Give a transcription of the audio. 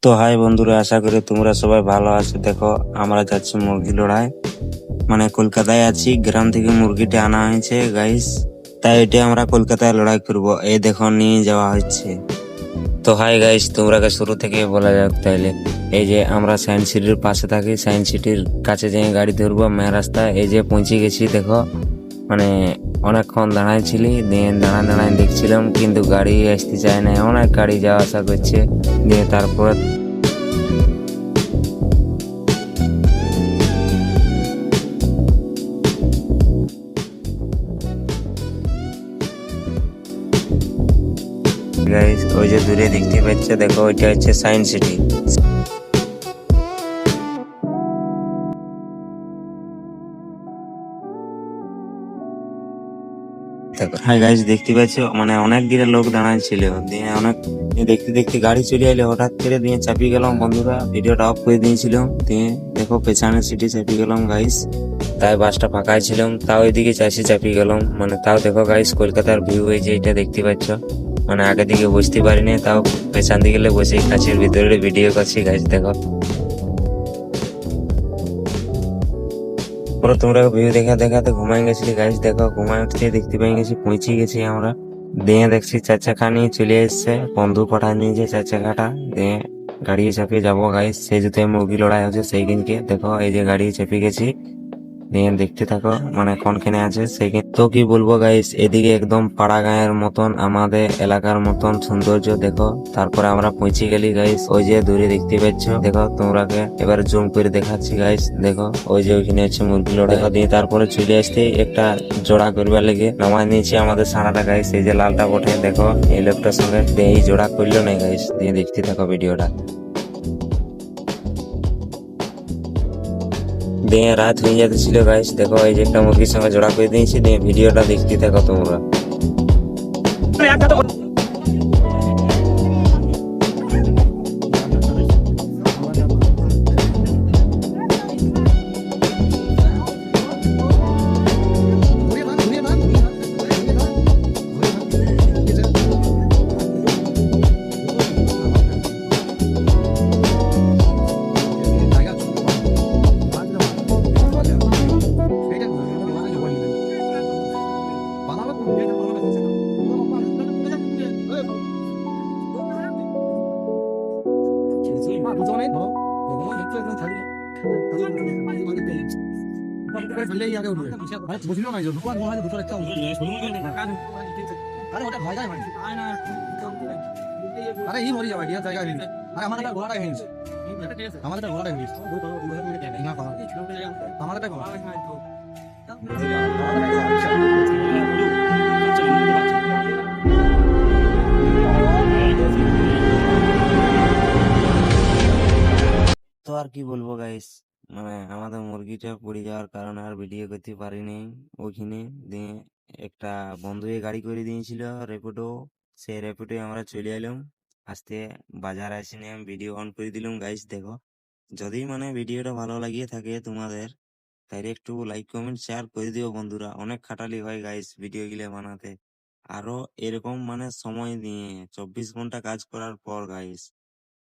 তো হাই বন্ধুরা, আশা করি তোমরা সবাই ভালো আছো। দেখো আমরা যাচ্ছি মুরগি লড়াই, মানে কলকাতায় আছি, গ্রাম থেকে মুরগিটা আনা হয়েছে গাইস, তাই এটা আমরা কলকাতায় লড়াই করব। এই দেখো নিয়ে যাওয়া হচ্ছে। তো হাই গাইস, তোমরাকে শুরু থেকে বলা যাক তাইলে। এই যে আমরা সায়েন্স সিটির পাশে থাকি, সায়েন্স সিটির কাছে যেয়ে গাড়ি ধরবো মেন রাস্তায়। এই যে পৌঁছে গেছি, দেখো মানে অনেকক্ষণ দাঁড়াইছিলি, দিয়ে দাঁড়ায় দেখছিলাম, কিন্তু গাড়ি আসতে চায় না, অনেক গাড়ি যাওয়া আসা করছে। দিয়ে তারপর গাইস ওই যে দূরে দেখতে পাচ্ছ, দেখো ওইটা হচ্ছে সায়েন্স সিটি। হ্যাঁ গাইস, দেখতে পাচ্ছ মানে অনেক দিনের লোক দাঁড়ায় ছিল, দিয়ে অনেক দেখতে দেখতে গাড়ি চলে আইলে হঠাৎ করে, দিয়ে চাপিয়ে গেলাম বন্ধুরা, ভিডিওটা অফ করে দিয়েছিলাম। দিয়ে দেখো পেছনের সিটি চাপিয়ে গেলাম গাইস, তাই বাসটা ফাঁকাই ছিলাম, তাও এদিকে চাষি চাপিয়ে গেলাম। মানে তাও দেখো গাইস কলকাতার ভিউ, এই যে এটা দেখতে পাচ্ছ, মানে আগে দিকে বুঝতে পারিনি, তাও পেছন দিকে বসে কাছের ভিতরে ভিডিও করছি গাইস। দেখো পুরো তোমরা ভিউ দেখাতে ঘুমাই গেছিলি গাইস। দেখো ঘুমাই উঠতে দেখতে পাই গেছি, পৌঁছে গেছি আমরা। দিয়ে দেখছি চার চাকা নিয়ে চলে এসছে, বন্ধু পাঠায় নিয়েছে চার চাকাটা। দিয়ে গাড়ি চাপিয়ে যাবো গাইস, সেই জুতে মুরগি লড়াই হচ্ছে সেই দিনকে। দেখো এই যে গাড়ি চেপে গেছি, নিয়ে দেখতে থাকো মানে কোনখানে আছে সেই। তো কি বলবো গাইস, এদিকে একদম পাড়া গাঁয়ের মতন, আমাদের এলাকার মতন সৌন্দর্য দেখো। তারপরে আমরা পৌঁছে গেলি গাইস, ওই যে দূরে দেখতে পাচ্ছ, দেখো তোমরাকে এবার জুম করে দেখাচ্ছি গাইস। দেখো ওই যে ওইখানে হচ্ছে মুরগি লড়াই। দিয়ে তারপরে চলে আসতে একটা জোড়া করবার লেগে নামাই নিয়েছি আমাদের সানাটা গাইস, এই যে লালটা বটে। দেখো এই লোকটার সঙ্গে দিয়ে এই জোড়া করলো না গাইস। দিয়ে দেখতে থাকো ভিডিওটা। দিয়ে রাত হয়ে যেতেছিল গাইস, দেখো এই যে একটা মুরগির সঙ্গে জোড়া করে দিয়েছি। দিয়ে ভিডিওটা দেখতে থাকো তোমরা। আরে ই মরি যাবে কি জায়গা নেই। আরে আমাদের একটা ঘোড়াটা হয়েছে, আমাদের একটা ঘোড়াটা হয়েছে, আমাদের একটা ঘোড়া। তো আর কি বলবো গাইস, মানে আমাদের মুরগিটা পড়ে যাওয়ার কারণে আর ভিডিও করতে পারিনি ওইখানে। দিয়ে একটা বন্ধু গাড়ি করে দিয়েছিল র্যাপিডো, সেই র্যাপিডোয় আমরা চলে এলাম। আজকে বাজার আসিনি, আমি ভিডিও অন করে দিলাম গাইস। দেখো যদি মানে ভিডিওটা ভালো লাগিয়ে থাকে তোমাদের, তাইলে একটু লাইক কমেন্ট শেয়ার করে দিও বন্ধুরা। অনেক খাটালি হয় গাইস ভিডিও গুলো বানাতে, আরো এরকম মানে সময় নিয়ে 24 ঘন্টা কাজ করার পর গাইস